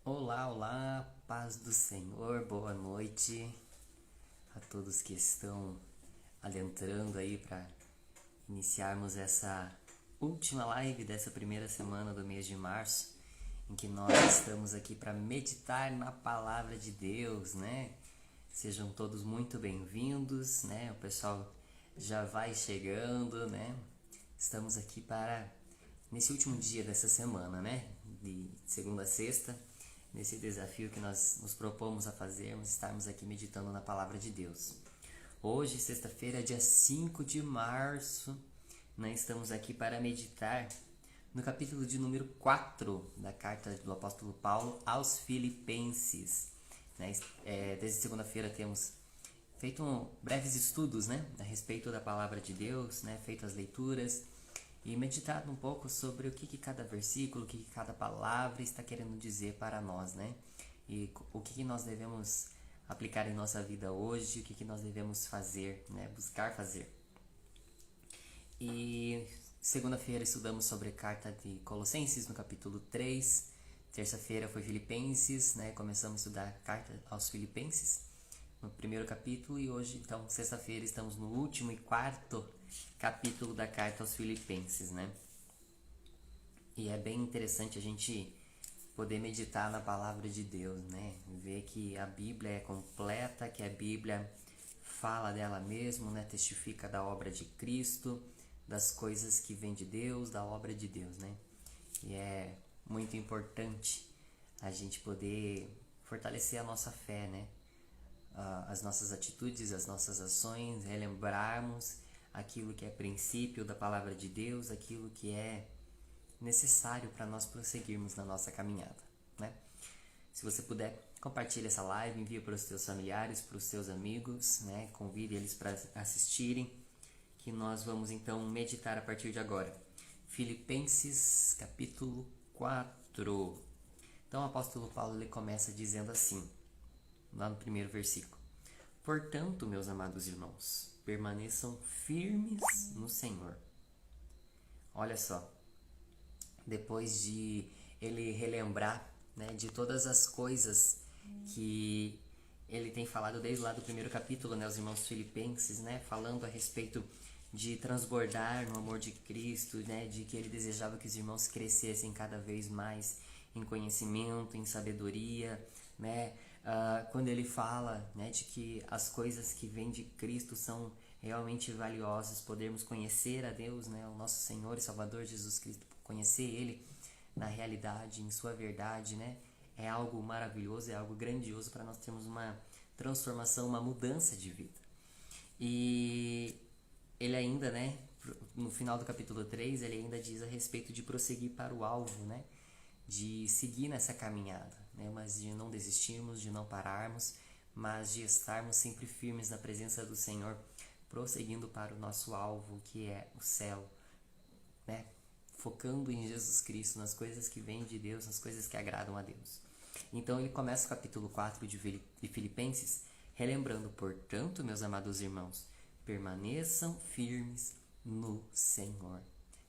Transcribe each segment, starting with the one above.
Olá, olá, paz do Senhor, boa noite a todos que estão adentrando aí para iniciarmos essa última live dessa primeira semana do mês de março, em que nós estamos aqui para meditar na palavra de Deus, né? Sejam todos muito bem-vindos, né? O pessoal já vai chegando, né? Estamos aqui para nesse último dia dessa semana, né? De segunda a sexta, nesse desafio que nós nos propomos a fazermos, estarmos aqui meditando na palavra de Deus. Hoje, sexta-feira, dia 5 de março, nós estamos aqui para meditar no capítulo de número 4 da carta do apóstolo Paulo aos Filipenses. Desde segunda-feira temos feito breves estudos, né, a respeito da palavra de Deus, né, feito as leituras e meditado um pouco sobre o que cada versículo, o que cada palavra está querendo dizer para nós, né? E o que nós devemos aplicar em nossa vida hoje, o que nós devemos fazer, né? Buscar fazer. E segunda-feira estudamos sobre a carta de Colossenses, no capítulo 3. Terça-feira foi Filipenses, né? Começamos a estudar a carta aos Filipenses, no primeiro capítulo, e hoje, então, sexta-feira, estamos no último e quarto capítulo da carta aos Filipenses, né? E é bem interessante a gente poder meditar na palavra de Deus, né? Ver que a Bíblia é completa, que a Bíblia fala dela mesmo, né? Testifica da obra de Cristo, das coisas que vêm de Deus, da obra de Deus, né? E é muito importante a gente poder fortalecer a nossa fé, né? As nossas atitudes, as nossas ações, relembrarmos aquilo que é princípio da palavra de Deus, aquilo que é necessário para nós prosseguirmos na nossa caminhada, né? Se você puder, compartilhe essa live, envie para os seus familiares, para os seus amigos, né? Convide eles para assistirem, que nós vamos então meditar a partir de agora. Filipenses capítulo 4. Então o apóstolo Paulo ele começa dizendo assim, lá no primeiro versículo: Portanto, meus amados irmãos, permaneçam firmes no Senhor. Olha só, depois de ele relembrar, né, de todas as coisas que ele tem falado desde lá do primeiro capítulo, né, os irmãos filipenses, né, falando a respeito de transbordar no amor de Cristo, né, de que ele desejava que os irmãos crescessem cada vez mais em conhecimento, em sabedoria, né, quando ele fala, né, de que as coisas que vêm de Cristo são realmente valiosas, podermos conhecer a Deus, né, o nosso Senhor e Salvador Jesus Cristo, conhecer Ele na realidade, em sua verdade, né, é algo maravilhoso, é algo grandioso para nós termos uma transformação, uma mudança de vida. E ele ainda, né, no final do capítulo 3, ele ainda diz a respeito de prosseguir para o alvo, né, de seguir nessa caminhada, né, mas de não desistirmos, de não pararmos, mas de estarmos sempre firmes na presença do Senhor, prosseguindo para o nosso alvo, que é o céu, né, focando em Jesus Cristo, nas coisas que vêm de Deus, nas coisas que agradam a Deus. Então ele começa o capítulo 4 de Filipenses, relembrando: portanto, meus amados irmãos, permaneçam firmes no Senhor.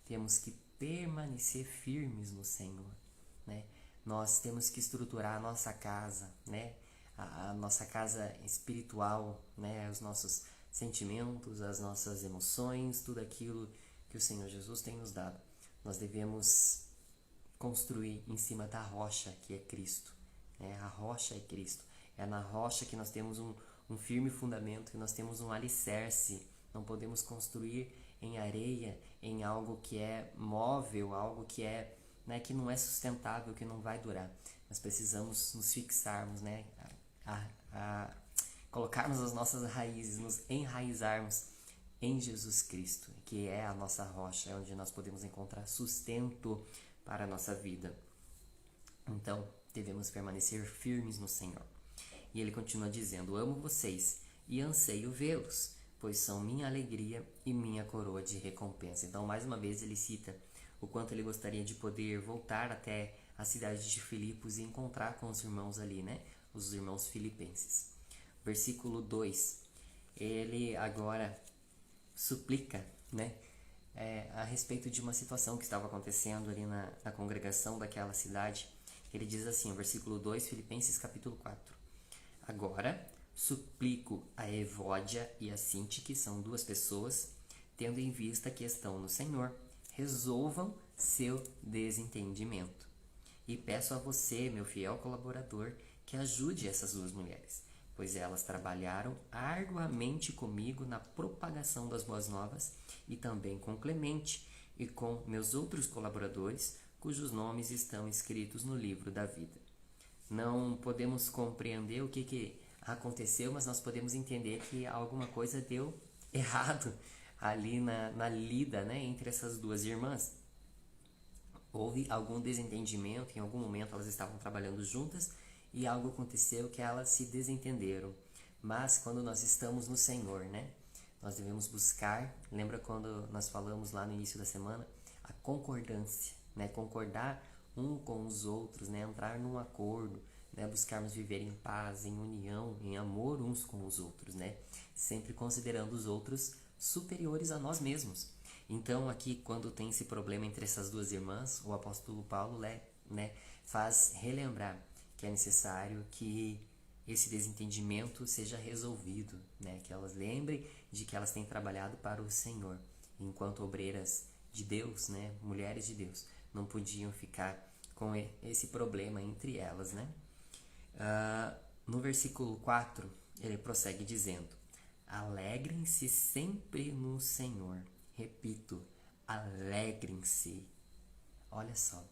Temos que permanecer firmes no Senhor, né? Nós temos que estruturar a nossa casa, né? A nossa casa espiritual, né? Os nossos sentimentos, as nossas emoções, tudo aquilo que o Senhor Jesus tem nos dado. Nós devemos construir em cima da rocha que é Cristo, né? A rocha é Cristo. É na rocha que nós temos um firme fundamento, que nós temos um alicerce. Não podemos construir em areia, em algo que é móvel, algo que é, né, que não é sustentável, que não vai durar. Nós precisamos nos fixarmos, né, colocarmos as nossas raízes, nos enraizarmos em Jesus Cristo, que é a nossa rocha, é onde nós podemos encontrar sustento para a nossa vida. Então, devemos permanecer firmes no Senhor. E ele continua dizendo: amo vocês e anseio vê-los, pois são minha alegria e minha coroa de recompensa. Então, mais uma vez, ele cita o quanto ele gostaria de poder voltar até a cidade de Filipos e encontrar com os irmãos ali, né? Os irmãos filipenses. Versículo 2, ele agora suplica, né? A respeito de uma situação que estava acontecendo ali na congregação daquela cidade. Ele diz assim, versículo 2, Filipenses capítulo 4. Agora, suplico a Evódia e a Sinti, que são duas pessoas, tendo em vista que estão no Senhor, resolvam seu desentendimento. E peço a você, meu fiel colaborador, que ajude essas duas mulheres, pois elas trabalharam arduamente comigo na propagação das boas novas e também com Clemente e com meus outros colaboradores, cujos nomes estão escritos no livro da vida. Não podemos compreender o que aconteceu, mas nós podemos entender que alguma coisa deu errado ali na lida, né, entre essas duas irmãs. Houve algum desentendimento, em algum momento elas estavam trabalhando juntas e algo aconteceu que elas se desentenderam. Mas quando nós estamos no Senhor, né, nós devemos buscar, lembra quando nós falamos lá no início da semana, a concordância, né, concordar um com os outros, né, entrar num acordo, né, buscarmos viver em paz, em união, em amor uns com os outros, né, sempre considerando os outros superiores a nós mesmos. Então aqui quando tem esse problema entre essas duas irmãs, o apóstolo Paulo né, faz relembrar que é necessário que esse desentendimento seja resolvido, né, que elas lembrem de que elas têm trabalhado para o Senhor, enquanto obreiras de Deus, né, mulheres de Deus, não podiam ficar com esse problema entre elas, né? No versículo 4, ele prossegue dizendo: alegrem-se sempre no Senhor. Repito, alegrem-se. Olha só,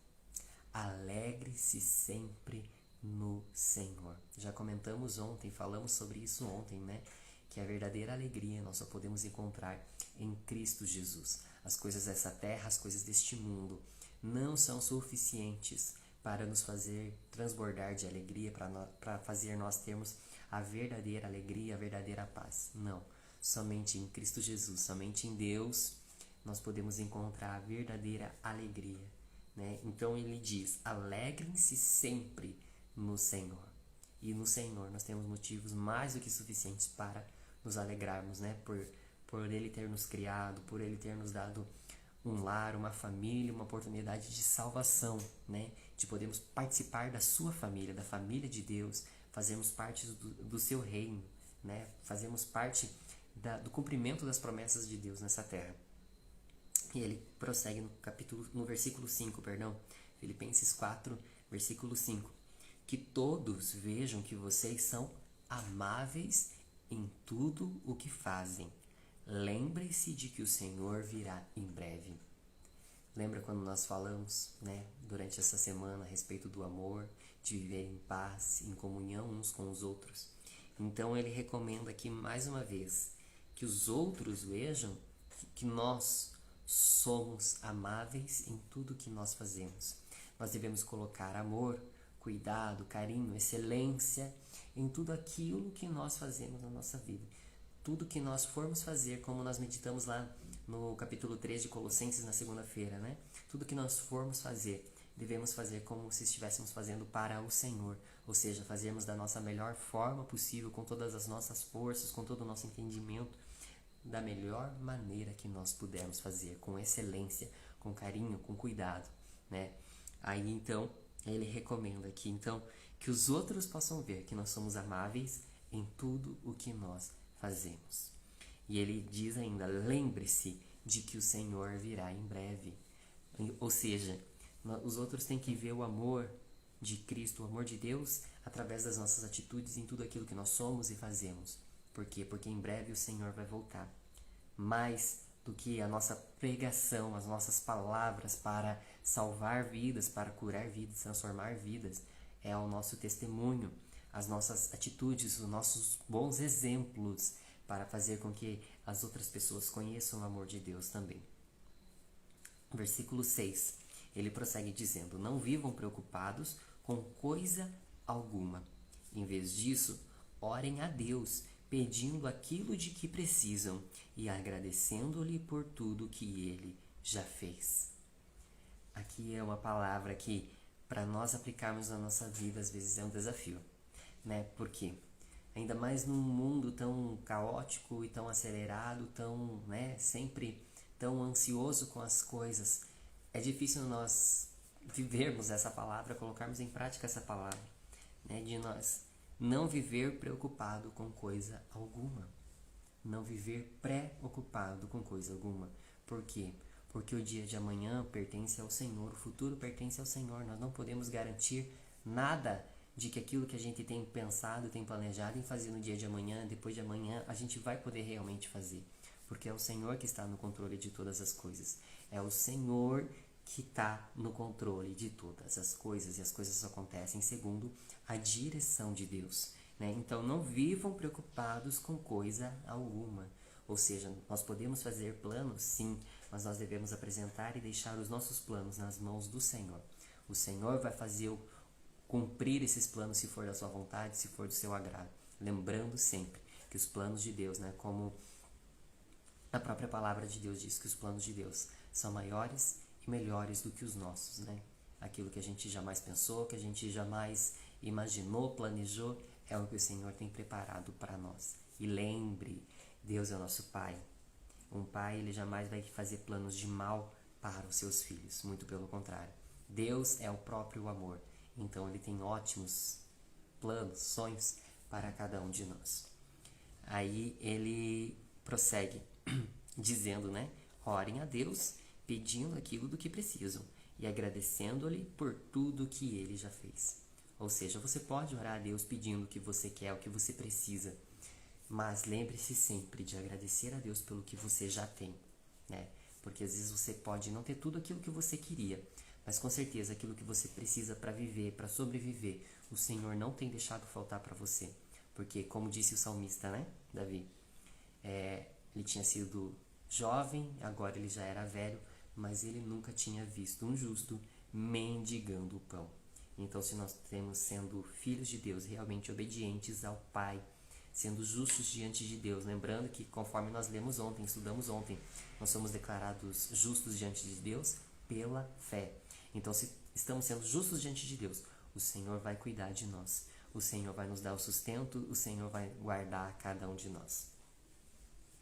alegre-se sempre no Senhor. Já comentamos ontem, falamos sobre isso ontem, né? Que a verdadeira alegria nós só podemos encontrar em Cristo Jesus. As coisas dessa terra, as coisas deste mundo não são suficientes para nos fazer transbordar de alegria, para fazer nós termos a verdadeira alegria, a verdadeira paz. Não, somente em Cristo Jesus, somente em Deus nós podemos encontrar a verdadeira alegria, né? Então ele diz, alegrem-se sempre no Senhor. E no Senhor nós temos motivos mais do que suficientes para nos alegrarmos, né? Por Ele ter nos criado, por Ele ter nos dado um lar, uma família, uma oportunidade de salvação, né? De podermos participar da sua família, da família de Deus, fazermos parte do seu reino, né? Fazemos parte do cumprimento das promessas de Deus nessa terra. E ele prossegue no versículo 5, Filipenses 4, versículo 5. Que todos vejam que vocês são amáveis em tudo o que fazem. Lembre-se de que o Senhor virá em breve. Lembra quando nós falamos, né, durante essa semana a respeito do amor, de viver em paz, em comunhão uns com os outros? Então ele recomenda aqui mais uma vez que os outros vejam que nós somos amáveis em tudo que nós fazemos. Nós devemos colocar amor, cuidado, carinho, excelência em tudo aquilo que nós fazemos na nossa vida. Tudo que nós formos fazer, como nós meditamos lá no capítulo 3 de Colossenses na segunda-feira, né? Tudo que nós formos fazer, devemos fazer como se estivéssemos fazendo para o Senhor. Ou seja, fazermos da nossa melhor forma possível, com todas as nossas forças, com todo o nosso entendimento, da melhor maneira que nós pudermos fazer, com excelência, com carinho, com cuidado, né? Aí então, ele recomenda aqui então que os outros possam ver que nós somos amáveis em tudo o que nós fazemos. E ele diz ainda, lembre-se de que o Senhor virá em breve. Ou seja, os outros têm que ver o amor de Cristo, o amor de Deus, através das nossas atitudes em tudo aquilo que nós somos e fazemos. Por quê? Porque em breve o Senhor vai voltar. Mais do que a nossa pregação, as nossas palavras para salvar vidas, para curar vidas, transformar vidas, é o nosso testemunho, as nossas atitudes, os nossos bons exemplos para fazer com que as outras pessoas conheçam o amor de Deus também. Versículo 6, ele prossegue dizendo, não vivam preocupados com coisa alguma. Em vez disso, orem a Deus, pedindo aquilo de que precisam e agradecendo-lhe por tudo que ele já fez. Aqui é uma palavra que, para nós aplicarmos na nossa vida, às vezes é um desafio, né? Por quê? Ainda mais num mundo tão caótico e tão acelerado, tão, né, sempre tão ansioso com as coisas, é difícil nós vivermos essa palavra, colocarmos em prática essa palavra, né? De nós não viver preocupado com coisa alguma. Não viver preocupado com coisa alguma. Por quê? Porque o dia de amanhã pertence ao Senhor, o futuro pertence ao Senhor. Nós não podemos garantir nada de que aquilo que a gente tem pensado, tem planejado em fazer no dia de amanhã, depois de amanhã, a gente vai poder realmente fazer. Porque é o Senhor que está no controle de todas as coisas. É o Senhor que está no controle de todas as coisas. E as coisas acontecem segundo a direção de Deus, né? Então não vivam preocupados com coisa alguma. Ou seja, nós podemos fazer planos, sim, mas nós devemos apresentar e deixar os nossos planos nas mãos do Senhor. O Senhor vai fazer cumprir esses planos se for da sua vontade, se for do seu agrado. Lembrando sempre que os planos de Deus, né, como a própria palavra de Deus diz, que os planos de Deus são maiores e melhores do que os nossos, né? Aquilo que a gente jamais pensou, que a gente jamais imaginou, planejou, é o que o Senhor tem preparado para nós. E lembre, Deus é o nosso Pai. Um pai, ele jamais vai fazer planos de mal para os seus filhos, muito pelo contrário. Deus é o próprio amor, então ele tem ótimos planos, sonhos para cada um de nós. Aí ele prossegue dizendo, né? Orem a Deus pedindo aquilo do que precisam e agradecendo-lhe por tudo que ele já fez. Ou seja, você pode orar a Deus pedindo o que você quer, o que você precisa, mas lembre-se sempre de agradecer a Deus pelo que você já tem, né? Porque às vezes você pode não ter tudo aquilo que você queria, mas com certeza aquilo que você precisa para viver, para sobreviver, o Senhor não tem deixado faltar para você. Porque, como disse o salmista, né, Davi, ele tinha sido jovem, agora ele já era velho, mas ele nunca tinha visto um justo mendigando o pão. Então, se nós temos sendo filhos de Deus, realmente obedientes ao Pai, sendo justos diante de Deus, lembrando que conforme nós lemos ontem, estudamos ontem, nós somos declarados justos diante de Deus pela fé. Então, se estamos sendo justos diante de Deus, o Senhor vai cuidar de nós, o Senhor vai nos dar o sustento, o Senhor vai guardar cada um de nós.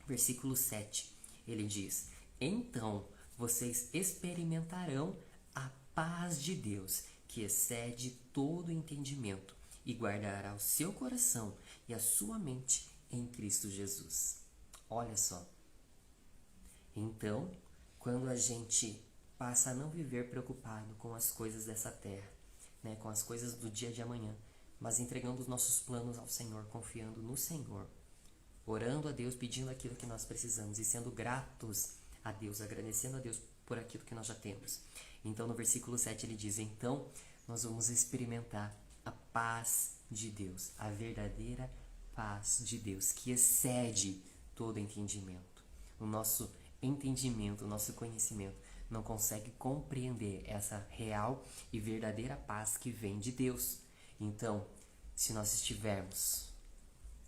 Versículo 7, ele diz: então vocês experimentarão a paz de Deus, que excede todo entendimento, e guardará o seu coração e a sua mente em Cristo Jesus. Olha só. Então, quando a gente passa a não viver preocupado com as coisas dessa terra, né, com as coisas do dia de amanhã, mas entregando os nossos planos ao Senhor, confiando no Senhor, orando a Deus, pedindo aquilo que nós precisamos e sendo gratos a Deus, agradecendo a Deus por aquilo que nós já temos. Então, no versículo 7 ele diz: então nós vamos experimentar a paz de Deus, a verdadeira paz de Deus, que excede todo entendimento. O nosso entendimento, o nosso conhecimento não consegue compreender essa real e verdadeira paz que vem de Deus. Então, se nós estivermos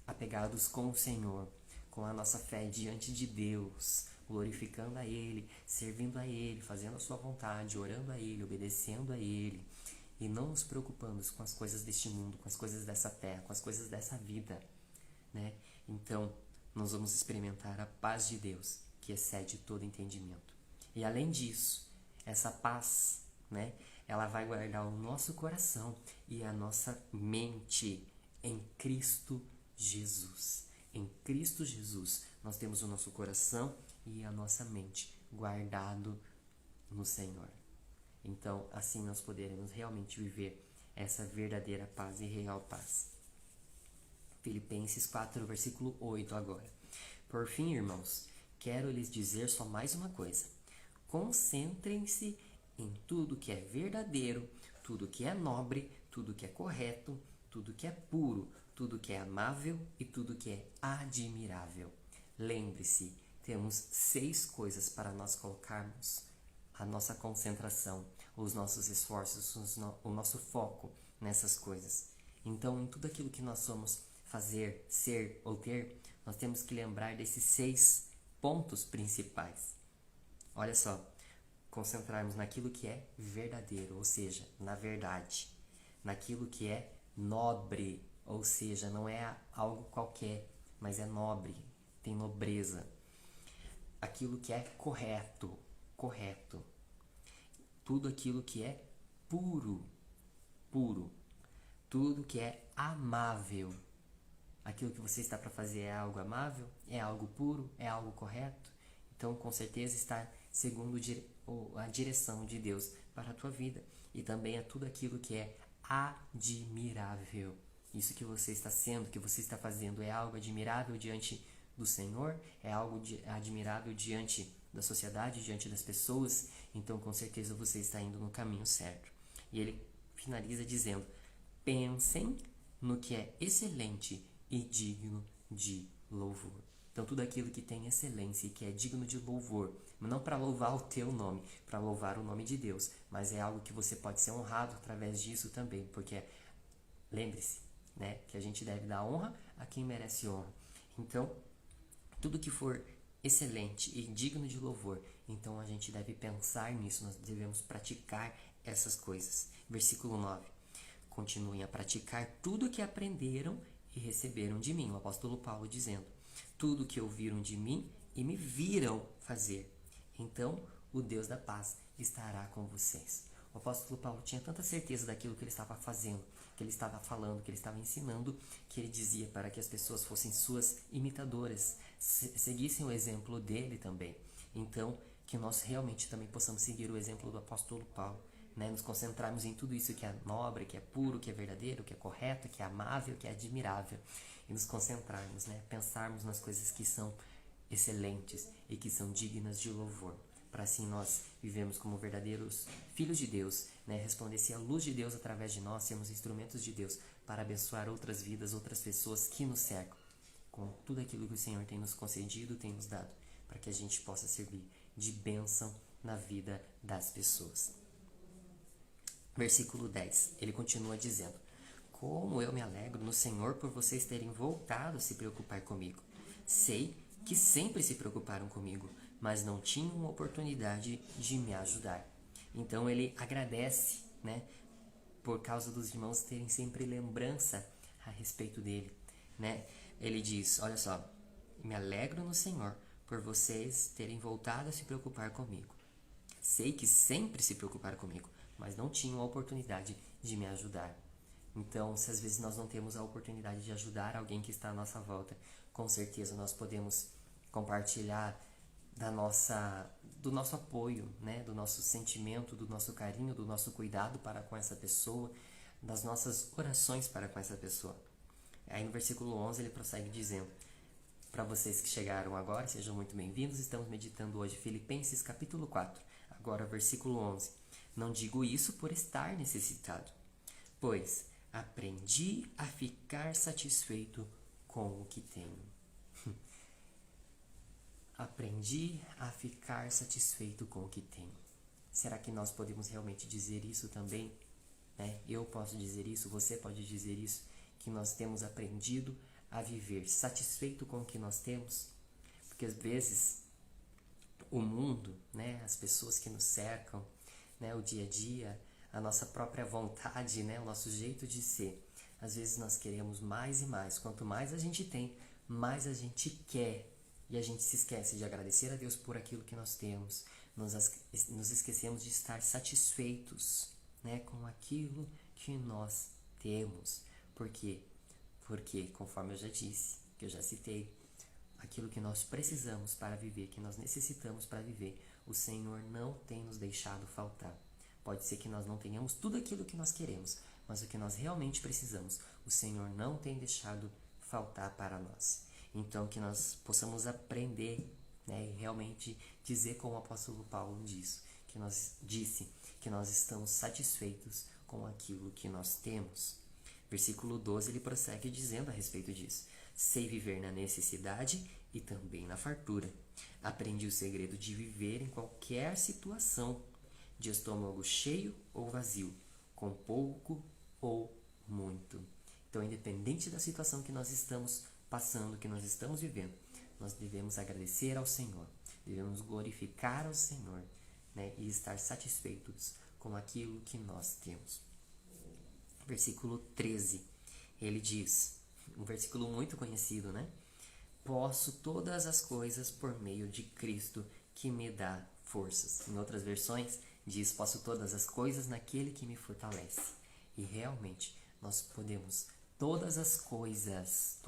apegados com o Senhor, com a nossa fé diante de Deus, glorificando a Ele, servindo a Ele, fazendo a sua vontade, orando a Ele, obedecendo a Ele, e não nos preocupando com as coisas deste mundo, com as coisas dessa terra, com as coisas dessa vida, né? Então, nós vamos experimentar a paz de Deus, que excede todo entendimento. E além disso, essa paz, né, ela vai guardar o nosso coração e a nossa mente em Cristo Jesus. Em Cristo Jesus, nós temos o nosso coração e a nossa mente guardado no Senhor. Então, assim nós poderemos realmente viver essa verdadeira paz e real paz. Filipenses 4, versículo 8 agora. Por fim, irmãos, quero lhes dizer só mais uma coisa. Concentrem-se em tudo que é verdadeiro, tudo que é nobre, tudo que é correto, tudo que é puro, tudo que é amável e tudo que é admirável. Lembre-se, temos 6 coisas para nós colocarmos a nossa concentração, os nossos esforços, o nosso foco nessas coisas. Então, em tudo aquilo que nós vamos fazer, ser ou ter, nós temos que lembrar desses 6 pontos principais. Olha só, concentrarmos naquilo que é verdadeiro, ou seja, na verdade, naquilo que é nobre, ou seja, não é algo qualquer, mas é nobre, tem nobreza. Aquilo que é correto, tudo aquilo que é puro, puro. Tudo que é amável. Aquilo que você está para fazer é algo amável, é algo puro, é algo correto. Então, com certeza, está segundo a direção de Deus para a tua vida. E também é tudo aquilo que é admirável. Isso que você está sendo, que você está fazendo, é algo admirável diante do Senhor, é algo admirável diante da sociedade, diante das pessoas. Então, com certeza, você está indo no caminho certo. E ele finaliza dizendo: pensem no que é excelente e digno de louvor. Então, tudo aquilo que tem excelência e que é digno de louvor, não para louvar o teu nome, para louvar o nome de Deus, mas é algo que você pode ser honrado através disso também, porque lembre-se, né, que a gente deve dar honra a quem merece honra. Então, tudo que for excelente e digno de louvor, então a gente deve pensar nisso, nós devemos praticar essas coisas. Versículo 9. Continuem a praticar tudo o que aprenderam e receberam de mim. O apóstolo Paulo dizendo: tudo o que ouviram de mim e me viram fazer. Então, o Deus da paz estará com vocês. O apóstolo Paulo tinha tanta certeza daquilo que ele estava fazendo, que ele estava falando, que ele estava ensinando, que ele dizia para que as pessoas fossem suas imitadoras, seguissem o exemplo dele também. Então, que nós realmente também possamos seguir o exemplo do apóstolo Paulo, né? Nos concentrarmos em tudo isso que é nobre, que é puro, que é verdadeiro, que é correto, que é amável, que é admirável. E nos concentrarmos, né? Pensarmos nas coisas que são excelentes e que são dignas de louvor. Para assim nós vivemos como verdadeiros filhos de Deus, né? Resplandecer a luz de Deus através de nós, sermos instrumentos de Deus para abençoar outras vidas, outras pessoas que nos cercam, com tudo aquilo que o Senhor tem nos concedido, tem nos dado, para que a gente possa servir de bênção na vida das pessoas. Versículo 10, ele continua dizendo: como eu me alegro no Senhor por vocês terem voltado a se preocupar comigo. Sei que sempre se preocuparam comigo, mas não tinham oportunidade de me ajudar. Então ele agradece, né, por causa dos irmãos terem sempre lembrança a respeito dele, né? Ele diz: olha só, me alegro no Senhor por vocês terem voltado a se preocupar comigo. Sei que sempre se preocuparam comigo, mas não tinham a oportunidade de me ajudar. Então, se às vezes nós não temos a oportunidade de ajudar alguém que está à nossa volta, com certeza nós podemos compartilhar do nosso apoio, né? Do nosso sentimento, do nosso carinho, do nosso cuidado para com essa pessoa, das nossas orações para com essa pessoa. Aí no versículo 11 ele prossegue dizendo: para vocês que chegaram agora, sejam muito bem-vindos. Estamos meditando hoje Filipenses capítulo 4. Agora versículo 11. Não digo isso por estar necessitado, pois aprendi a ficar satisfeito com o que tenho. Aprendi a ficar satisfeito com o que tenho. Será que nós podemos realmente dizer isso também? Né? Eu posso dizer isso, você pode dizer isso, que nós temos aprendido a viver satisfeito com o que nós temos? Porque às vezes o mundo, né, as pessoas que nos cercam, né, o dia a dia, a nossa própria vontade, né, o nosso jeito de ser, às vezes nós queremos mais e mais. Quanto mais a gente tem, mais a gente quer. E a gente se esquece de agradecer a Deus por aquilo que nós temos. Nos esquecemos de estar satisfeitos, né, com aquilo que nós temos. Por quê? Porque, conforme eu já disse, que eu já citei, aquilo que nós precisamos para viver, que nós necessitamos para viver, o Senhor não tem nos deixado faltar. Pode ser que nós não tenhamos tudo aquilo que nós queremos, mas o que nós realmente precisamos, o Senhor não tem deixado faltar para nós. Então, que nós possamos aprender, né, e realmente dizer como o apóstolo Paulo disse que nós estamos satisfeitos com aquilo que nós temos. Versículo 12, ele prossegue dizendo a respeito disso: sei viver na necessidade e também na fartura. Aprendi o segredo de viver em qualquer situação, de estômago cheio ou vazio, com pouco ou muito. Então, independente da situação que nós estamos passando, que nós estamos vivendo, nós devemos agradecer ao Senhor, devemos glorificar ao Senhor, né, e estar satisfeitos com aquilo que nós temos. Versículo 13, ele diz, um versículo muito conhecido, né? Posso todas as coisas por meio de Cristo que me dá forças. Em outras versões, Diz: posso todas as coisas naquele que me fortalece. E realmente nós podemos todas as coisas,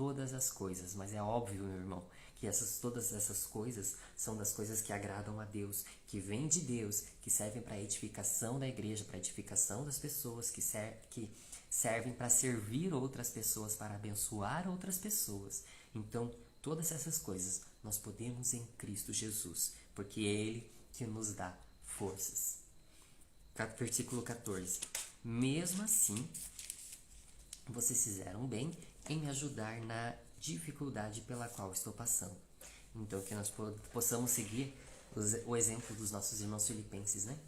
mas é óbvio, meu irmão, que todas essas coisas são das coisas que agradam a Deus, que vêm de Deus, que servem para a edificação da igreja, para a edificação das pessoas, que servem para servir outras pessoas, para abençoar outras pessoas. Então, todas essas coisas nós podemos em Cristo Jesus, porque é Ele que nos dá forças. Versículo 14. Mesmo assim, vocês fizeram bem em me ajudar na dificuldade pela qual estou passando. Então, que nós possamos seguir o exemplo dos nossos irmãos filipenses, né?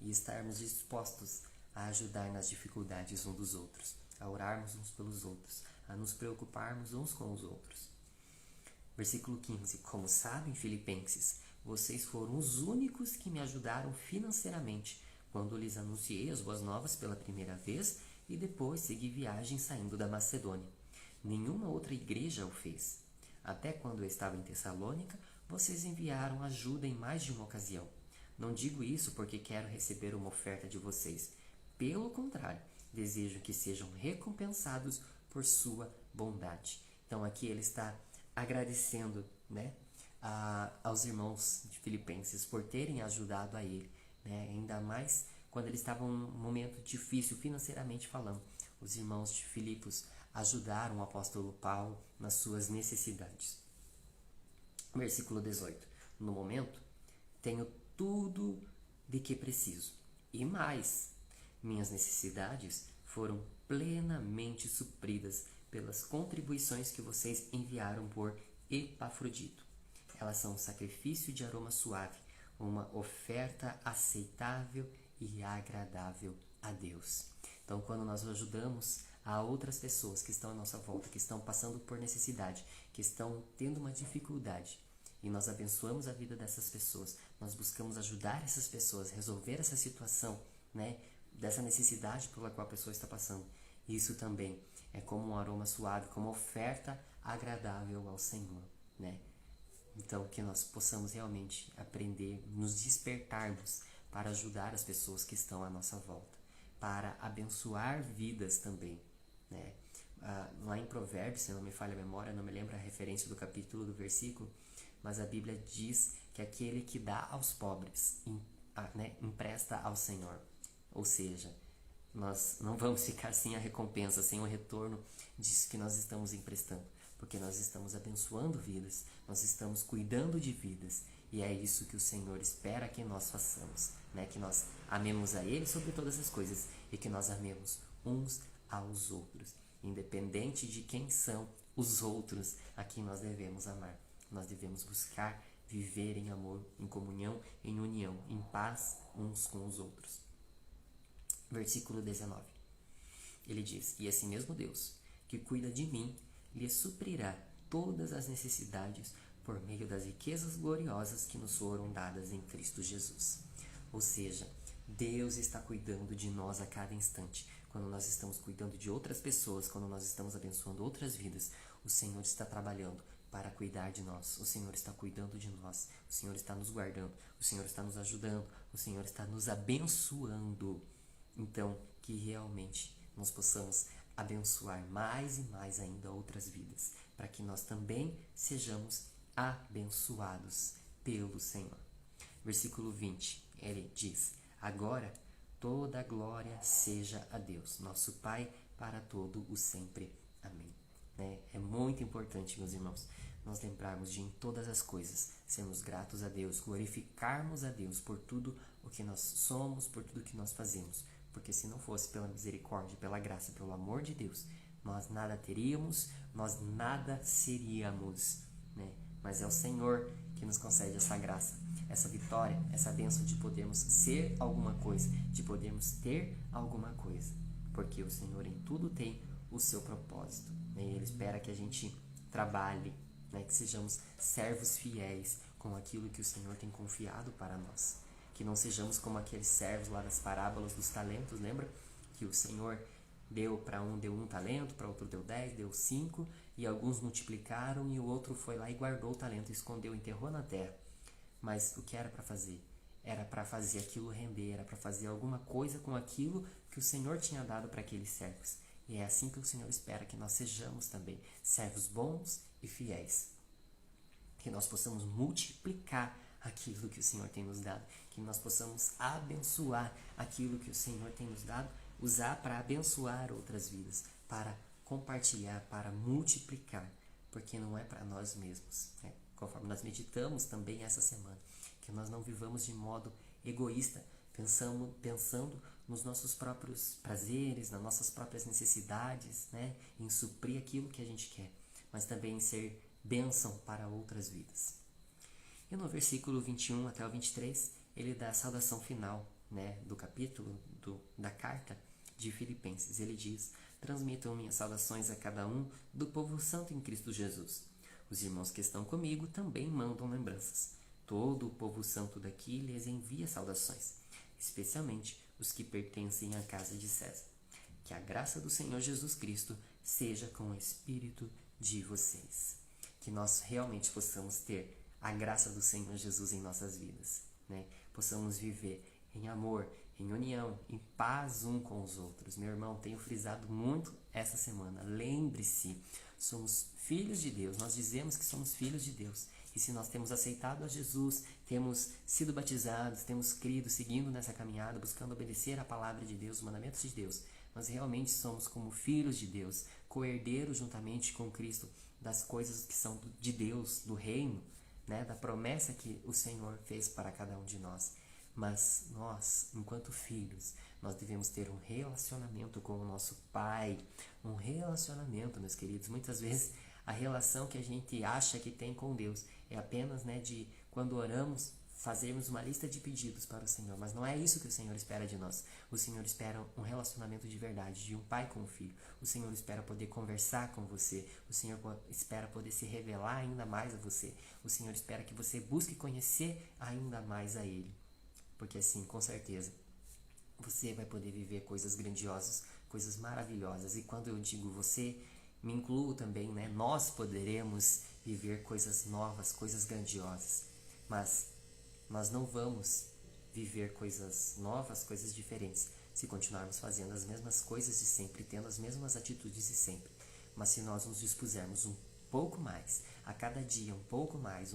E estarmos dispostos a ajudar nas dificuldades uns dos outros, a orarmos uns pelos outros, a nos preocuparmos uns com os outros. Versículo 15. Como sabem, filipenses, vocês foram os únicos que me ajudaram financeiramente quando lhes anunciei as boas novas pela primeira vez e depois segui viagem saindo da Macedônia. Nenhuma outra igreja o fez. Até quando eu estava em Tessalônica, vocês enviaram ajuda em mais de uma ocasião. Não digo isso porque quero receber uma oferta de vocês. Pelo contrário, desejo que sejam recompensados por sua bondade. Então aqui ele está agradecendo, né, aos irmãos de Filipenses por terem ajudado a ele, né, ainda mais quando eles estavam num momento difícil financeiramente falando. Os irmãos de Filipos ajudaram o apóstolo Paulo nas suas necessidades. Versículo 18. No momento, tenho tudo de que preciso e mais. Minhas necessidades foram plenamente supridas pelas contribuições que vocês enviaram por Epafrodito. Elas são um sacrifício de aroma suave, uma oferta aceitável e agradável a Deus. Então, quando nós ajudamos a outras pessoas que estão à nossa volta, que estão passando por necessidade, que estão tendo uma dificuldade, e nós abençoamos a vida dessas pessoas, nós buscamos ajudar essas pessoas a resolver essa situação, né, dessa necessidade pela qual a pessoa está passando. Isso também é como um aroma suave, como uma oferta agradável ao Senhor, né? Então, que nós possamos realmente aprender, nos despertarmos para ajudar as pessoas que estão à nossa volta, para abençoar vidas também, né? Lá em Provérbios, se não me falha a memória, não me lembro a referência do capítulo, do versículo, mas a Bíblia diz que aquele que dá aos pobres, né, empresta ao Senhor. Ou seja, nós não vamos ficar sem a recompensa, sem o retorno disso que nós estamos emprestando, porque nós estamos abençoando vidas, nós estamos cuidando de vidas, e é isso que o Senhor espera que nós façamos, né? Que nós amemos a Ele sobre todas as coisas e que nós amemos uns aos outros, independente de quem são os outros a quem nós devemos amar. Nós devemos buscar viver em amor, em comunhão, em união, em paz uns com os outros. Versículo 19. Ele diz: e esse mesmo Deus, que cuida de mim, lhe suprirá todas as necessidades por meio das riquezas gloriosas que nos foram dadas em Cristo Jesus. Ou seja, Deus está cuidando de nós a cada instante. Quando nós estamos cuidando de outras pessoas, quando nós estamos abençoando outras vidas, o Senhor está trabalhando para cuidar de nós. O Senhor está cuidando de nós. O Senhor está nos guardando. O Senhor está nos ajudando. O Senhor está nos abençoando. Então, que realmente nós possamos abençoar mais e mais ainda outras vidas, para que nós também sejamos abençoados pelo Senhor. Versículo 20, ele diz: agora toda a glória seja a Deus, nosso Pai, para todo o sempre. Amém. É muito importante, meus irmãos, nós lembrarmos de em todas as coisas sermos gratos a Deus, glorificarmos a Deus por tudo o que nós somos, por tudo o que nós fazemos. Porque se não fosse pela misericórdia, pela graça, pelo amor de Deus, nós nada teríamos, nós nada seríamos, né? Mas é o Senhor que nos concede essa graça, essa vitória, essa bênção de podermos ser alguma coisa, de podermos ter alguma coisa. Porque o Senhor em tudo tem o seu propósito, né? Ele espera que a gente trabalhe, né? Que sejamos servos fiéis com aquilo que o Senhor tem confiado para nós. Que não sejamos como aqueles servos lá das parábolas dos talentos, lembra? Que o Senhor deu para um, deu 1 talento, para outro deu 10, deu 5, e alguns multiplicaram, e o outro foi lá e guardou o talento, escondeu, enterrou na terra. Mas o que era para fazer? era para fazer aquilo render, era para fazer alguma coisa com aquilo que o Senhor tinha dado para aqueles servos. E é assim que o Senhor espera que nós sejamos também, servos bons e fiéis. Que nós possamos multiplicar aquilo que o Senhor tem nos dado, que nós possamos abençoar aquilo que o Senhor tem nos dado, usar para abençoar outras vidas, para compartilhar, para multiplicar, porque não é para nós mesmos, né? Conforme nós meditamos também essa semana, que nós não vivamos de modo egoísta, pensando nos nossos próprios prazeres, nas nossas próprias necessidades, né? Em suprir aquilo que a gente quer, mas também em ser bênção para outras vidas. E no versículo 21 até o 23, ele dá a saudação final, né, do capítulo da carta de Filipenses. Ele diz: transmitam minhas saudações a cada um do povo santo em Cristo Jesus. Os irmãos que estão comigo também mandam lembranças. Todo o povo santo daqui lhes envia saudações, especialmente os que pertencem à casa de César. Que a graça do Senhor Jesus Cristo seja com o espírito de vocês. Que nós realmente possamos ter a graça do Senhor Jesus em nossas vidas, né? Possamos viver em amor, em união, em paz um com os outros. Meu irmão, tenho frisado muito essa semana. Lembre-se, somos filhos de Deus. Nós dizemos que somos filhos de Deus. E se nós temos aceitado a Jesus, temos sido batizados, temos crido, seguindo nessa caminhada, buscando obedecer a palavra de Deus, os mandamentos de Deus, nós realmente somos como filhos de Deus, co-herdeiros juntamente com Cristo das coisas que são de Deus, do reino, né, da promessa que o Senhor fez para cada um de nós. Mas nós, enquanto filhos, nós devemos ter um relacionamento com o nosso Pai. Um relacionamento, meus queridos. Muitas vezes a relação que a gente acha que tem com Deus é apenas, né, de quando oramos, fazermos uma lista de pedidos para o Senhor. Mas não é isso que o Senhor espera de nós. O Senhor espera um relacionamento de verdade, de um pai com o filho. O Senhor espera poder conversar com você. O Senhor espera poder se revelar ainda mais a você. O Senhor espera que você busque conhecer ainda mais a Ele. Porque assim, com certeza, você vai poder viver coisas grandiosas, coisas maravilhosas. E quando eu digo você, me incluo também, né? Nós poderemos viver coisas novas, coisas grandiosas. Mas nós não vamos viver coisas novas, coisas diferentes, se continuarmos fazendo as mesmas coisas de sempre, tendo as mesmas atitudes de sempre. Mas se nós nos dispusermos um pouco mais, a cada dia um pouco mais,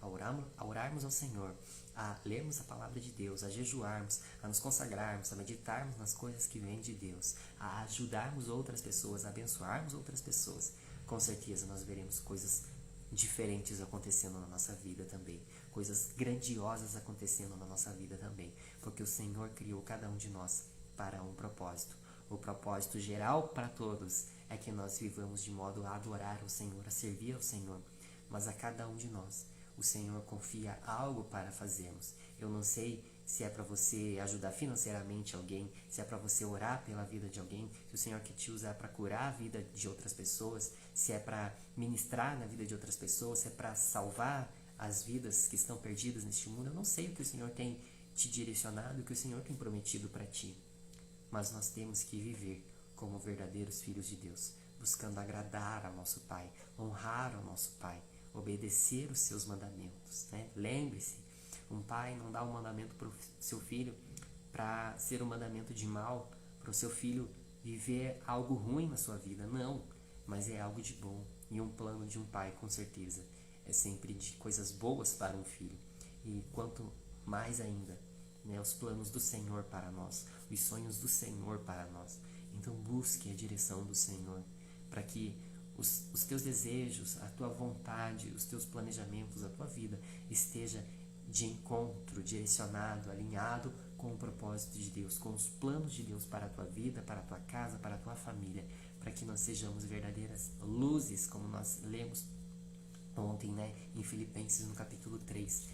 a orarmos ao Senhor, a lermos a palavra de Deus, a jejuarmos, a nos consagrarmos, a meditarmos nas coisas que vêm de Deus, a ajudarmos outras pessoas, a abençoarmos outras pessoas, com certeza nós veremos coisas diferentes acontecendo na nossa vida também, coisas grandiosas acontecendo na nossa vida também, porque o Senhor criou cada um de nós para um propósito. O propósito geral para todos é que nós vivamos de modo a adorar o Senhor, a servir ao Senhor, mas a cada um de nós o Senhor confia algo para fazermos. Eu não sei se é para você ajudar financeiramente alguém, se é para você orar pela vida de alguém, se o Senhor quer te usar para curar a vida de outras pessoas, se é para ministrar na vida de outras pessoas, se é para salvar as vidas que estão perdidas neste mundo. Eu não sei o que o Senhor tem te direcionado, o que o Senhor tem prometido para ti. Mas nós temos que viver como verdadeiros filhos de Deus, buscando agradar ao nosso Pai, honrar ao nosso Pai, obedecer os seus mandamentos, né? Lembre-se, um pai não dá um mandamento para o seu filho para ser um mandamento de mal, para o seu filho viver algo ruim na sua vida, não, mas é algo de bom. E um plano de um pai, com certeza, é sempre de coisas boas para um filho. E quanto mais ainda, né, os planos do Senhor para nós, os sonhos do Senhor para nós. Então busque a direção do Senhor, para que os teus desejos, a tua vontade, os teus planejamentos, a tua vida esteja de encontro, direcionado, alinhado com o propósito de Deus, com os planos de Deus para a tua vida, para a tua casa, para a tua família, para que nós sejamos verdadeiras luzes, como nós lemos ontem, né, em Filipenses no capítulo 3.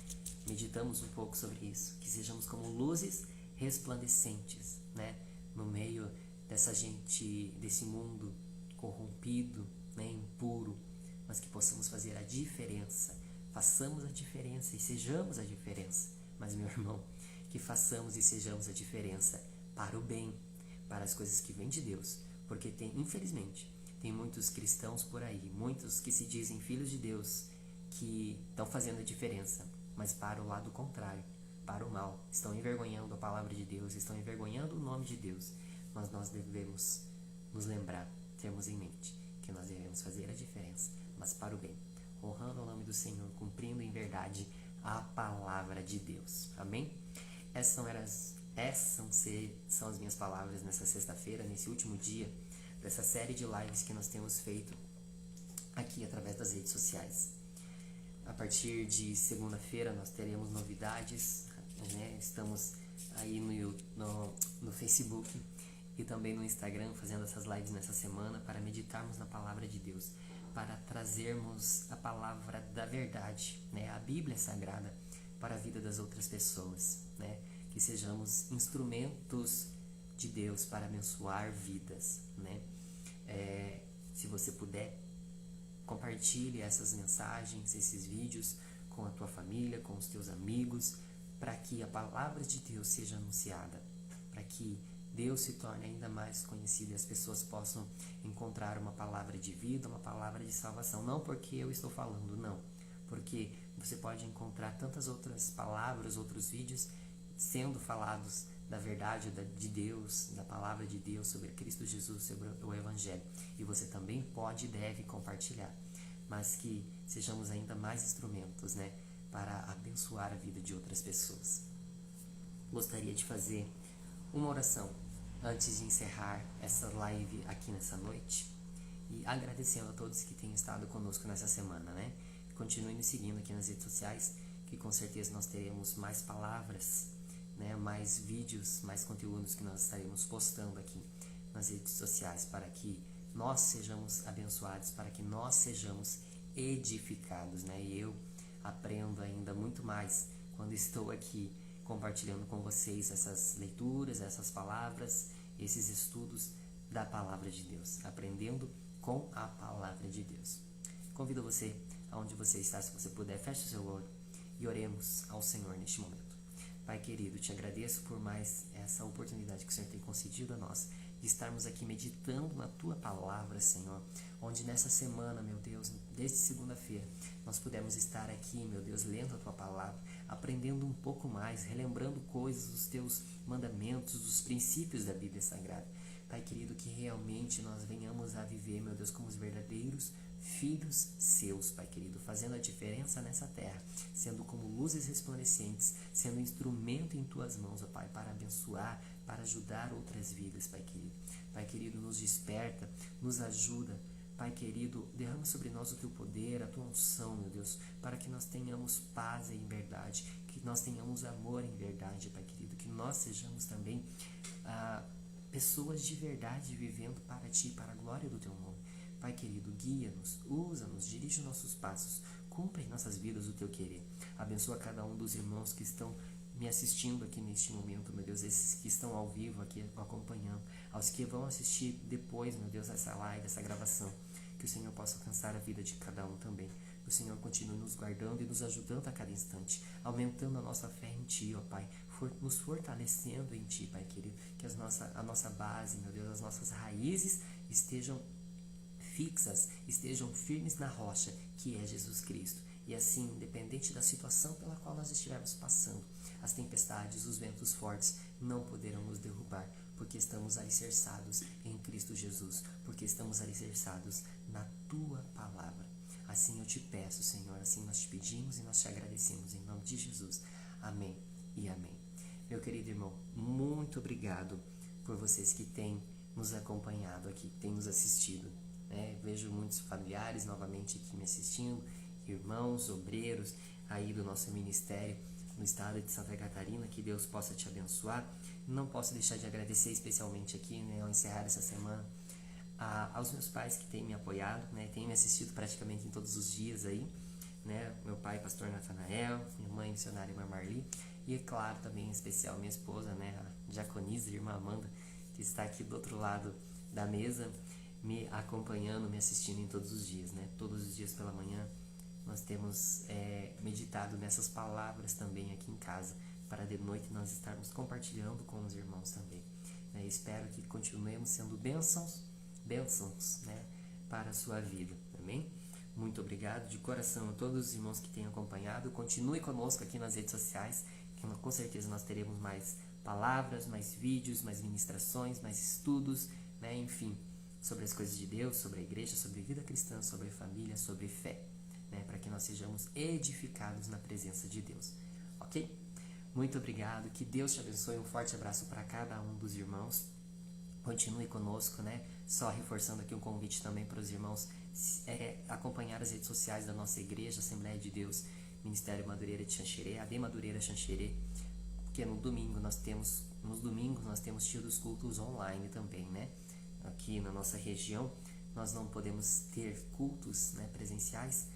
Meditamos um pouco sobre isso, que sejamos como luzes resplandecentes, né, no meio dessa gente, desse mundo corrompido, né, impuro, mas que possamos fazer a diferença, façamos a diferença e sejamos a diferença. Mas, meu irmão, que façamos e sejamos a diferença para o bem, para as coisas que vêm de Deus, porque infelizmente, tem muitos cristãos por aí, muitos que se dizem filhos de Deus, que estão fazendo a diferença, mas para o lado contrário, para o mal, estão envergonhando a palavra de Deus, estão envergonhando o nome de Deus. Mas nós devemos nos lembrar, termos em mente que nós devemos fazer a diferença, mas para o bem, honrando o nome do Senhor, cumprindo em verdade a palavra de Deus. Amém? Essas são as minhas palavras nessa sexta-feira, nesse último dia dessa série de lives que nós temos feito aqui através das redes sociais. A partir de segunda-feira nós teremos novidades, né? Estamos aí no Facebook e também no Instagram fazendo essas lives nessa semana para meditarmos na palavra de Deus, para trazermos a palavra da verdade, né? A Bíblia Sagrada para a vida das outras pessoas, né? Que sejamos instrumentos de Deus para abençoar vidas, né? Se você puder, compartilhe essas mensagens, esses vídeos com a tua família, com os teus amigos, para que a palavra de Deus seja anunciada, para que Deus se torne ainda mais conhecido e as pessoas possam encontrar uma palavra de vida, uma palavra de salvação. Não porque eu estou falando, não. Porque você pode encontrar tantas outras palavras, outros vídeos sendo falados da verdade de Deus, da palavra de Deus sobre Cristo Jesus, sobre o Evangelho. E você também pode e deve compartilhar. Mas que sejamos ainda mais instrumentos, né, para abençoar a vida de outras pessoas. Gostaria de fazer uma oração antes de encerrar essa live aqui nessa noite e agradecendo a todos que têm estado conosco nessa semana, né? Continue nos seguindo aqui nas redes sociais, que com certeza nós teremos mais palavras, né? Mais vídeos, mais conteúdos que nós estaremos postando aqui nas redes sociais para que nós sejamos abençoados, para que nós sejamos edificados, né? E eu aprendo ainda muito mais quando estou aqui compartilhando com vocês essas leituras, essas palavras, esses estudos da palavra de Deus, aprendendo com a palavra de Deus. Convido você, aonde você está, se você puder, feche o seu olho e oremos ao Senhor neste momento. Pai querido, te agradeço por mais essa oportunidade que o Senhor tem concedido a nós de estarmos aqui meditando na Tua Palavra, Senhor, onde nessa semana, meu Deus, desde segunda-feira, nós pudemos estar aqui, meu Deus, lendo a Tua Palavra, aprendendo um pouco mais, relembrando coisas dos Teus mandamentos, dos princípios da Bíblia Sagrada. Pai querido, que realmente nós venhamos a viver, meu Deus, como os verdadeiros filhos seus, Pai querido, fazendo a diferença nessa terra, sendo como luzes resplandecentes, sendo instrumento em Tuas mãos, ó Pai, para abençoar, para ajudar outras vidas, Pai querido. Pai querido, nos desperta, nos ajuda, Pai querido, derrama sobre nós o Teu poder, a Tua unção, meu Deus, para que nós tenhamos paz em verdade, que nós tenhamos amor em verdade, Pai querido, que nós sejamos também pessoas de verdade vivendo para Ti, para a glória do Teu nome. Pai querido, guia-nos, usa-nos, dirige os nossos passos, cumpre em nossas vidas o Teu querer. Abençoa cada um dos irmãos que estão me assistindo aqui neste momento, meu Deus, esses que estão ao vivo aqui acompanhando, aos que vão assistir depois, meu Deus, essa live, essa gravação, que o Senhor possa alcançar a vida de cada um também. Que o Senhor continue nos guardando e nos ajudando a cada instante, aumentando a nossa fé em Ti, ó Pai, nos fortalecendo em Ti, Pai querido, que a nossa base, meu Deus, as nossas raízes estejam fixas, estejam firmes na rocha, que é Jesus Cristo. E assim, independente da situação pela qual nós estivermos passando, as tempestades, os ventos fortes não poderão nos derrubar, porque estamos alicerçados em Cristo Jesus, porque estamos alicerçados na Tua Palavra. Assim eu te peço, Senhor, assim nós te pedimos e nós te agradecemos, em nome de Jesus. Amém e amém. Meu querido irmão, muito obrigado por vocês que têm nos acompanhado aqui, têm nos assistido. Vejo muitos familiares novamente aqui me assistindo, irmãos, obreiros aí do nosso ministério no estado de Santa Catarina, que Deus possa te abençoar. Não posso deixar de agradecer especialmente aqui, ao encerrar essa semana, aos meus pais que têm me apoiado, têm me assistido praticamente em todos os dias aí, meu pai, pastor Natanael, minha mãe, missionária irmã Marli, e é claro também em especial minha esposa, a diaconisa, a irmã Amanda, que está aqui do outro lado da mesa, me acompanhando, me assistindo em todos os dias, todos os dias pela manhã. Nós temos meditado nessas palavras também aqui em casa, para de noite nós estarmos compartilhando com os irmãos também. Espero que continuemos sendo bênçãos, para a sua vida. Amém? Muito obrigado de coração a todos os irmãos que têm acompanhado. Continue conosco aqui nas redes sociais, Com certeza nós teremos mais palavras, mais vídeos, mais ministrações, mais estudos, né? Enfim, sobre as coisas de Deus, sobre a igreja, sobre a vida cristã, sobre família, sobre fé, né? Para que nós sejamos edificados na presença de Deus, ok? Muito obrigado, que Deus te abençoe, um forte abraço para cada um dos irmãos. Continue conosco, né? Só reforçando aqui um convite também para os irmãos acompanhar as redes sociais da nossa igreja, Assembleia de Deus, Ministério Madureira de Xanxerê, AD Madureira Xanxerê, porque nos domingos nós temos tido os cultos online também, né? Aqui na nossa região nós não podemos ter cultos, né, presenciais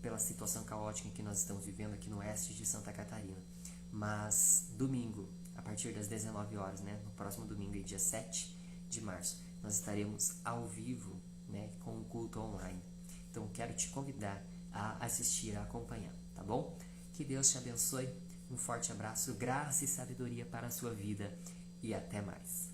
pela situação caótica que nós estamos vivendo aqui no oeste de Santa Catarina. Mas domingo, a partir das 19 horas, né, no próximo domingo, dia 7 de março, nós estaremos ao vivo, né, com um culto online. Então quero te convidar a assistir, a acompanhar, tá bom? Que Deus te abençoe, um forte abraço, graça e sabedoria para a sua vida e até mais.